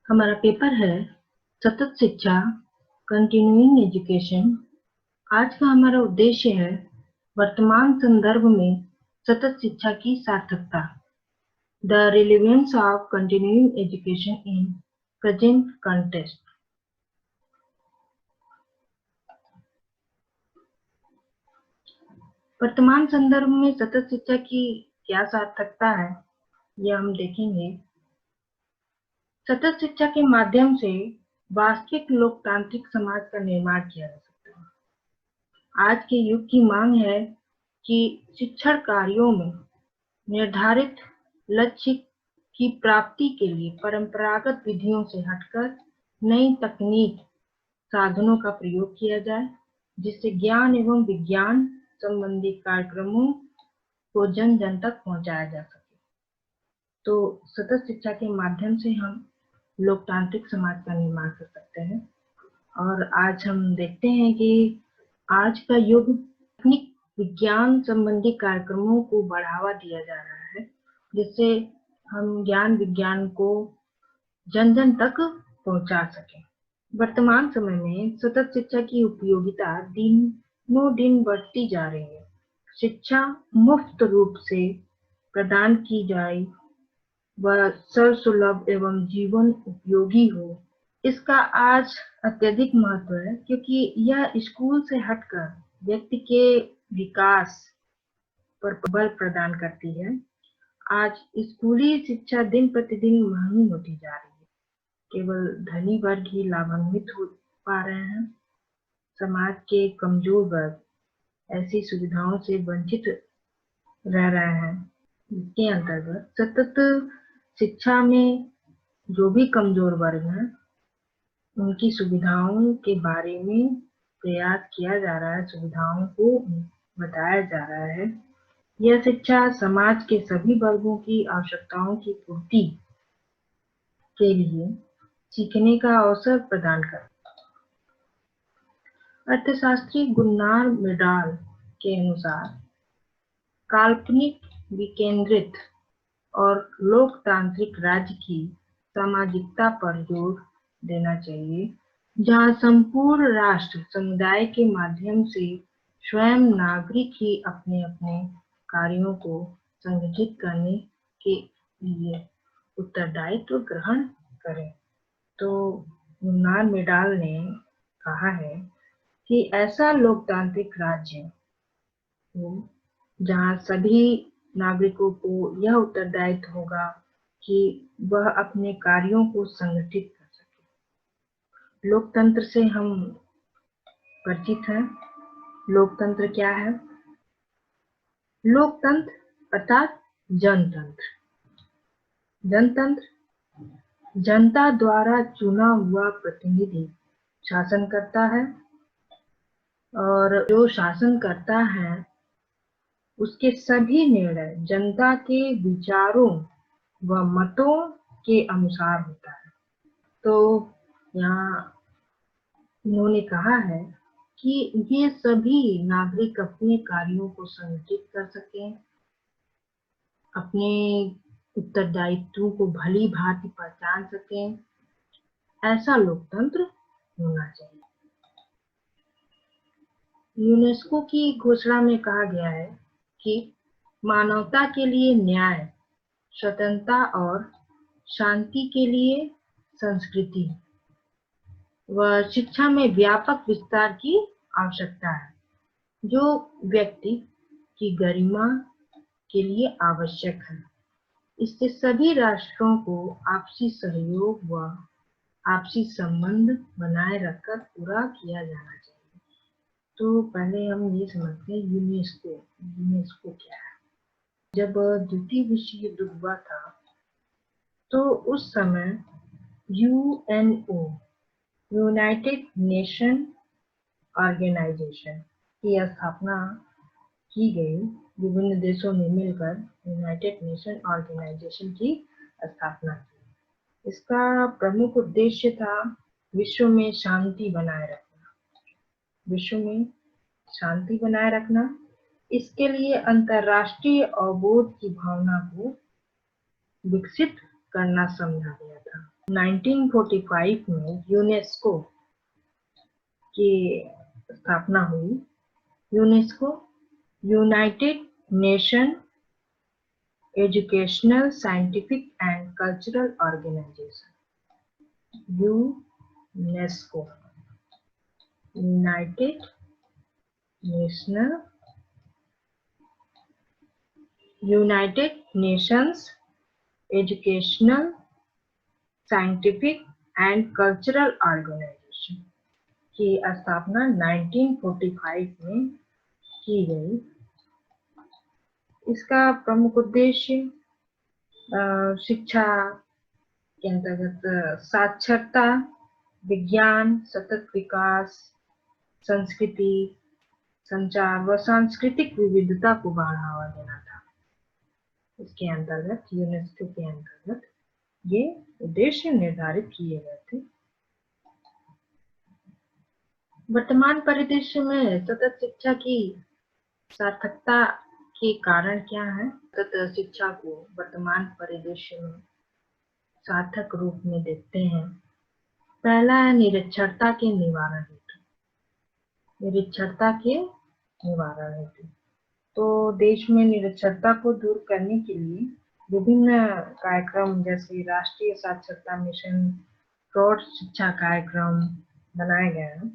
हमारा पेपर है सतत शिक्षा, कंटिन्यूइंग एजुकेशन। आज का हमारा उद्देश्य है वर्तमान संदर्भ में सतत शिक्षा की सार्थकता, the relevance of continuing education in present context. वर्तमान संदर्भ में सतत शिक्षा की क्या सार्थकता है, यह हम देखेंगे। सतत शिक्षा के माध्यम से वास्तविक लोकतांत्रिक समाज का निर्माण किया जा सकता है। आज के युग की मांग है कि शिक्षण कार्यों में निर्धारित लक्ष्य की प्राप्ति के लिए परंपरागत विधियों से हटकर नई तकनीक साधनों का प्रयोग किया जाए, जिससे ज्ञान एवं विज्ञान संबंधी कार्यक्रमों को जन जन तक पहुंचाया जा सके। तो सतत शिक्षा के माध्यम से हम लोकतांत्रिक समाज का निर्माण कर सकते हैं। और आज हम देखते हैं कि आज का युग तकनीक विज्ञान संबंधी कार्यक्रमों को बढ़ावा दिया जा रहा है, जिससे हम ज्ञान विज्ञान को जन जन तक पहुंचा सकें। वर्तमान समय में सतत शिक्षा की उपयोगिता दिनों दिन बढ़ती जा रही है। शिक्षा मुफ्त रूप से प्रदान की जाए, वह सर्वसुलभ एवं जीवन उपयोगी हो, इसका आज अत्यधिक महत्व है, क्योंकि यह स्कूल से हटकर व्यक्ति के विकास पर बल प्रदान करती है। आज स्कूली शिक्षा दिन प्रतिदिन महंगी होती जा रही है। केवल धनी वर्ग ही लाभान्वित हो पा रहे हैं। समाज के कमजोर वर्ग ऐसी सुविधाओं से वंचित रह रहे हैं। इसके अंतर्गत सतत शिक्षा में जो भी कमजोर वर्ग हैं, उनकी सुविधाओं के बारे में प्रयास किया जा रहा है, सुविधाओं को बताया जा रहा है। यह शिक्षा समाज के सभी वर्गों की आवश्यकताओं की पूर्ति के लिए सीखने का अवसर प्रदान करता है। अर्थशास्त्री गुन्नार मिडाल के अनुसार काल्पनिक, विकेंद्रित और लोकतांत्रिक राज्य की सामाजिकता पर जोर देना चाहिए, जहां संपूर्ण राष्ट्र समुदाय के माध्यम से स्वयं नागरिक ही अपने अपने कार्यों को संगठित करने के लिए उत्तरदायित्व ग्रहण करें। तो गुन्नार मिडाल ने कहा है कि ऐसा लोकतांत्रिक राज्य हो जहां सभी नागरिकों को यह उत्तरदायित्व होगा कि वह अपने कार्यों को संगठित कर सके। लोकतंत्र से हम परिचित हैं। लोकतंत्र क्या है? लोकतंत्र अर्थात जनतंत्र। जनतंत्र जनता द्वारा चुना हुआ प्रतिनिधि शासन करता है, और जो शासन करता है उसके सभी निर्णय जनता के विचारों व मतों के अनुसार होता है। तो यहाँ उन्होंने कहा है कि ये सभी नागरिक अपने कार्यों को संगठित कर सकें, अपने उत्तरदायित्वों को भली भांति पहचान सकें, ऐसा लोकतंत्र होना चाहिए। यूनेस्को की घोषणा में कहा गया है कि मानवता के लिए न्याय, स्वतंत्रता और शांति के लिए संस्कृति व शिक्षा में व्यापक विस्तार की आवश्यकता है, जो व्यक्ति की गरिमा के लिए आवश्यक है। इससे सभी राष्ट्रों को आपसी सहयोग व आपसी संबंध बनाए रखकर पूरा किया जाना चाहिए। तो पहले हम ये समझते हैं यूनेस्को क्या है। जब द्वितीय विश्व युद्ध हुआ था, तो उस समय यूएनओ, यूनाइटेड नेशन ऑर्गेनाइजेशन की स्थापना की गई। विभिन्न देशों ने मिलकर यूनाइटेड नेशन ऑर्गेनाइजेशन की स्थापना की। इसका प्रमुख उद्देश्य था विश्व में शांति बनाए रखना। विश्व में शांति बनाए रखना, इसके लिए अंतर्राष्ट्रीय अवबोध की भावना को विकसित करना समझा गया था। 1945 में यूनेस्को की स्थापना हुई। UNESCO United Nation Educational, Scientific and Cultural Organisation. UNESCO United National United Nations Educational, Scientific and Cultural Organisation की स्थापना 1945 में की गई। इसका प्रमुख उद्देश्य शिक्षा के अंतर्गत साक्षरता, विज्ञान, सतत विकास, संस्कृति, संचार व सांस्कृतिक विविधता को बढ़ावा देना था। इसके अंतर्गत यूनेस्को के अंतर्गत ये उद्देश्य निर्धारित किए गए थे। वर्तमान परिदृश्य में सतत शिक्षा की सार्थकता के कारण क्या है? सतत शिक्षा को वर्तमान परिदृश्य में सार्थक रूप में देखते हैं। पहला है निरक्षरता के निवारण हेतु। निरक्षरता के निवारण हेतु तो देश में निरक्षरता को दूर करने के लिए विभिन्न कार्यक्रम जैसे राष्ट्रीय साक्षरता मिशन, प्रौढ़ शिक्षा कार्यक्रम बनाए गए हैं।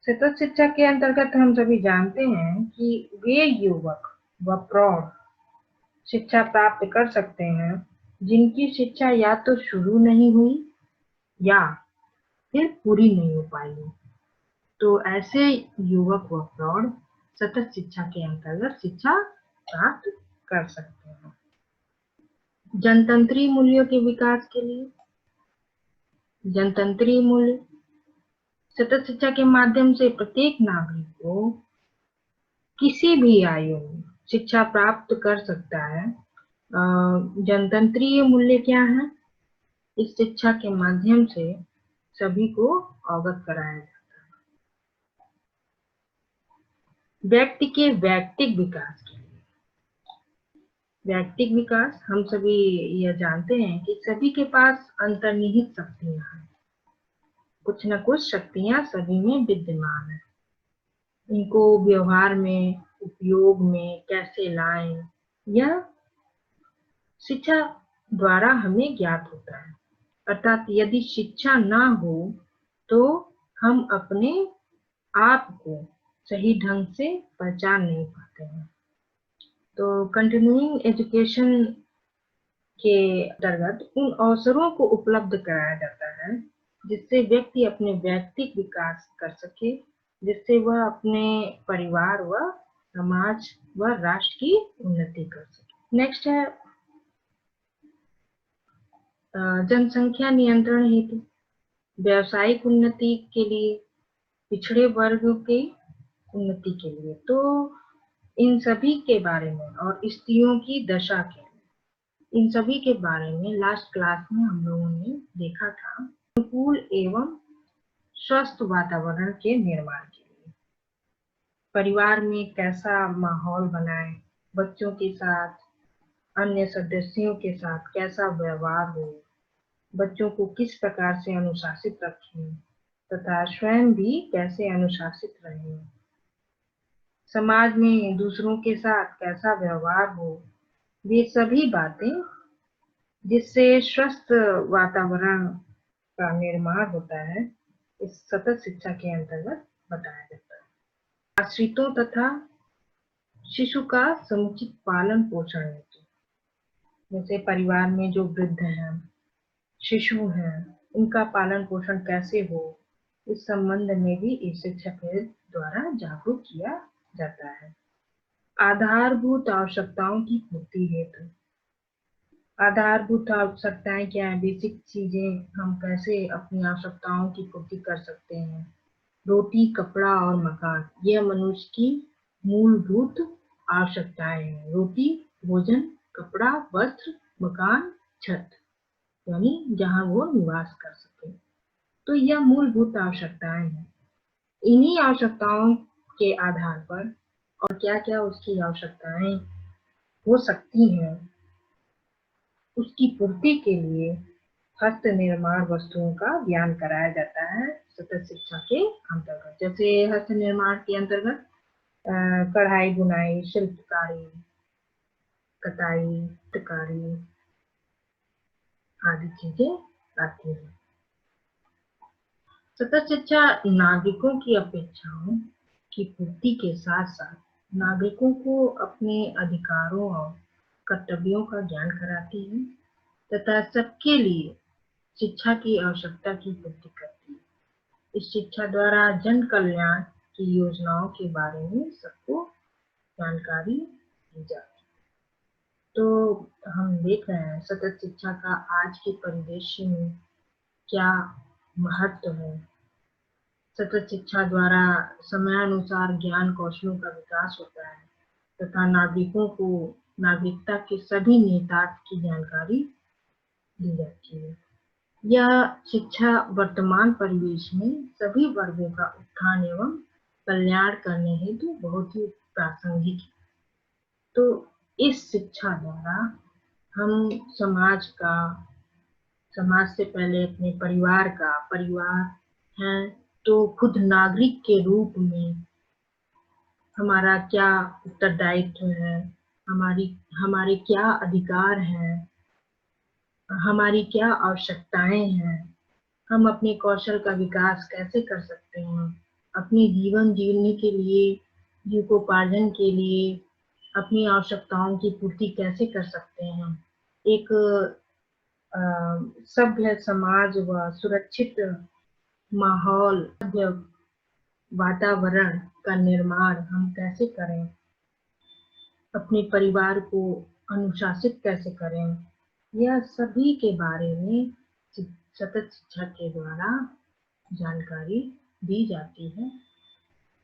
सतत शिक्षा के अंतर्गत हम सभी जानते हैं कि वे युवक व प्रौढ़ शिक्षा प्राप्त कर सकते हैं जिनकी शिक्षा या तो शुरू नहीं हुई या फिर पूरी नहीं हो पाई। तो ऐसे युवक व प्रौढ़ सतत शिक्षा के अंतर्गत शिक्षा प्राप्त कर सकते हैं। जनतंत्री मूल्यों के विकास के लिए जनतंत्री मूल्य सतत शिक्षा के माध्यम से प्रत्येक नागरिक को किसी भी आयु में शिक्षा प्राप्त कर सकता है। जनतंत्रीय मूल्य क्या है? इस शिक्षा के माध्यम से सभी को अवगत कराया जाता है। व्यक्ति के व्यक्तिक विकास के लिए व्यक्तिक विकास हम सभी यह जानते हैं कि सभी के पास अंतर्निहित शक्तियां हैं। कुछ न कुछ शक्तियां सभी में विद्यमान है। इनको व्यवहार में, उपयोग में कैसे लाएं, यह शिक्षा द्वारा हमें ज्ञात होता है। अर्थात यदि शिक्षा ना हो तो हम अपने आप को सही ढंग से पहचान नहीं पाते हैं। तो कंटिन्यूइंग एजुकेशन के अंतर्गत उन अवसरों को उपलब्ध कराया जाता है जिससे व्यक्ति अपने व्यक्तिक विकास कर सके, जिससे वह अपने परिवार व समाज व राष्ट्र की उन्नति कर सके। नेक्स्ट है जनसंख्या नियंत्रण हेतु व्यावसायिक उन्नति के लिए, पिछड़े वर्गों के उन्नति के लिए। तो इन सभी के बारे में और स्त्रियों की दशा के इन सभी के बारे में लास्ट क्लास में हम लोगों ने देखा था। अनुकूल एवं स्वस्थ वातावरण के निर्माण के लिए परिवार में कैसा माहौल बनाएं, बच्चों के साथ, अन्य सदस्यों के साथ कैसा व्यवहार हो, बच्चों को किस प्रकार से अनुशासित रखें तथा स्वयं भी कैसे अनुशासित रहें, समाज में दूसरों के साथ कैसा व्यवहार हो, ये सभी बातें जिससे स्वस्थ वातावरण का निर्माण होता है इस सतत शिक्षा के अंतर्गत बताया जाता है। आश्रितों तथा शिशु का समुचित पालन पोषण हेतु, जैसे परिवार में जो वृद्ध हैं, शिशु हैं, उनका पालन पोषण कैसे हो, इस संबंध में भी इस शिक्षा के द्वारा जागरूक किया जाता है। आधारभूत आवश्यकताओं की पूर्ति हेतु, आधारभूत आवश्यकताएं क्या है, बेसिक चीजें हम कैसे अपनी आवश्यकताओं की पूर्ति कर सकते हैं। रोटी, कपड़ा और मकान, यह मनुष्य की मूलभूत आवश्यकताएं हैं। रोटी, भोजन, कपड़ा, वस्त्र, मकान, छत, यानी जहां वो निवास कर सके। तो यह मूलभूत आवश्यकताएं हैं। इन्हीं आवश्यकताओं के आधार पर और क्या क्या उसकी आवश्यकताएं हो सकती हैं, उसकी पूर्ति के लिए हस्त निर्माण वस्तुओं का ज्ञान कराया जाता है सतत शिक्षा के अंतर्गत। जैसे हस्त निर्माण के अंतर्गत कढ़ाई, बुनाई, शिल्पकारी, कताई, चित्रकारी आदि चीजें आती हैं। सतत शिक्षा नागरिकों की अपेक्षाओं की पूर्ति के साथ साथ नागरिकों को अपने अधिकारों और कर्तव्यों का ज्ञान कराती है तथा सबके लिए शिक्षा की आवश्यकता की पूर्ति करती है। इस शिक्षा द्वारा जन कल्याण की योजनाओं के बारे में सबको जानकारी दी जाती है। तो हम देख रहे हैं सतत शिक्षा का आज के परिदृश्य में क्या महत्व है। सतत शिक्षा द्वारा समयानुसार ज्ञान कौशलों का विकास होता है तथा नागरिकों को नागरिकता के सभी निहितार्थ की जानकारी दी जाती है। यह शिक्षा वर्तमान परिवेश में सभी वर्गों का उत्थान एवं कल्याण करने हेतु बहुत ही प्रासंगिक है। तो इस शिक्षा द्वारा हम समाज से पहले अपने परिवार है तो खुद नागरिक के रूप में हमारा क्या उत्तरदायित्व है, हमारे क्या अधिकार हैं, हमारी क्या आवश्यकताएं हैं, हम अपने कौशल का विकास कैसे कर सकते हैं, अपनी जीवन जीने के लिए, जीविकोपार्जन के लिए अपनी आवश्यकताओं की पूर्ति कैसे कर सकते हैं। एक सभ्य समाज व सुरक्षित माहौल, सभ्य वातावरण का निर्माण हम कैसे करें, अपने परिवार को अनुशासित कैसे करें, यह सभी के बारे में सतत शिक्षा के द्वारा जानकारी दी जाती है।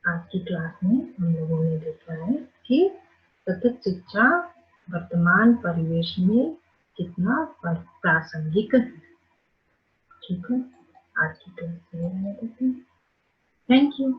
आज की क्लास में हम लोगों ने देखा है कि सतत शिक्षा वर्तमान परिवेश में कितना प्रासंगिक है। ठीक है, आज की क्लास में थैंक यू।